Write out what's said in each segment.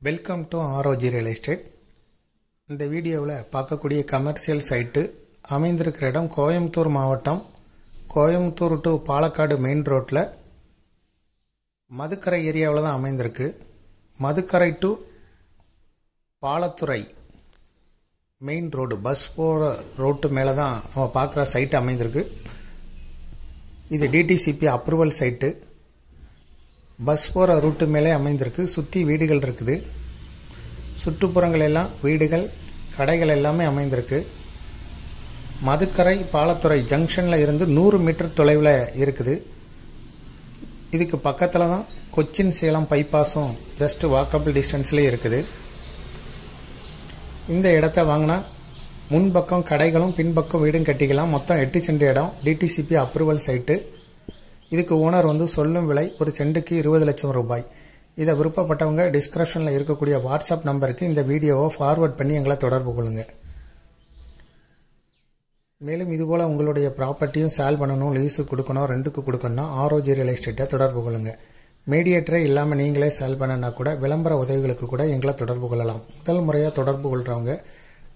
Welcome to ROG real estate. இந்த வீடியோவில் பார்க்கக்கூடிய கமர்ஷியல் சைட்டு அமைந்திருக்கிற இடம் கோயம்புத்தூர் மாவட்டம், கோயம்புத்தூர் டு பாலக்காடு மெயின் ரோட்டில் மதுக்கரை ஏரியாவில் தான் அமைந்திருக்கு. Madukkarai to Palathurai main road bus போகிற ரோட்டு மேலே தான் நம்ம பார்க்குற சைட்டு அமைந்திருக்கு. இது டிடிசிபி அப்ரூவல் சைட்டு. பஸ் போகிற ரூட்டு மேலே அமைந்திருக்கு. சுற்றி வீடுகள் இருக்குது. சுற்றுப்புறங்கள் எல்லாம் வீடுகள், கடைகள் எல்லாமே அமைந்திருக்கு. மதுக்கரை பாலத்துறை ஜங்ஷனில் இருந்து 100 மீட்டர் தொலைவில் இருக்குது. இதுக்கு பக்கத்தில் தான் கொச்சின் சேலம் பைபாஸும் ஜஸ்ட் வாக்கபிள் டிஸ்டன்ஸ்லேயே இருக்குது. இந்த இடத்த வாங்கினா முன்பக்கம் கடைகளும் பின்பக்கம் வீடும் கட்டிக்கலாம். மொத்தம் 8 சென்ட் இடம். DTCP approval site. இதுக்கு ஓனர் சொல்லும் விலை ஒரு சென்ட்டுக்கு 20 லட்சம் ரூபாய். இதை விருப்பப்பட்டவங்க டிஸ்கிரிப்ஷனில் இருக்கக்கூடிய வாட்ஸ்அப் நம்பருக்கு இந்த வீடியோவை ஃபார்வர்ட் பண்ணி எங்களை தொடர்பு கொள்ளுங்க. மேலும் இதுபோல் உங்களுடைய ப்ராப்பர்ட்டியும் சேல் பண்ணணும், லீஸு கொடுக்கணும், ரெண்டுக்கு கொடுக்கணும்னா ஆர்ஓஜி ரியல் எஸ்டேட்டை தொடர்பு கொள்ளுங்க. மீடியேட்டரே இல்லாமல் நீங்களே சேல் பண்ணனா கூட விளம்பர உதவிகளுக்கு கூட எங்களை தொடர்பு கொள்ளலாம். முதல் முறையாக தொடர்பு கொள்கிறவங்க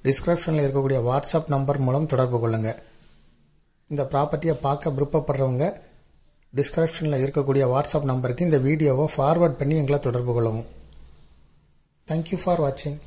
டிஸ்கிரிப்ஷனில் இருக்கக்கூடிய வாட்ஸ்அப் நம்பர் மூலம் தொடர்பு கொள்ளுங்க. இந்த ப்ராப்பர்ட்டியை பார்க்க விருப்பப்படுறவங்க டிஸ்கிரிப்ஷனில் இருக்கக்கூடிய வாட்ஸ்அப் நம்பருக்கு இந்த வீடியோவை ஃபார்வர்ட் பண்ணி எங்களை தொடர்பு கொள்ளவும். தேங்க்யூ ஃபார் வாட்சிங்.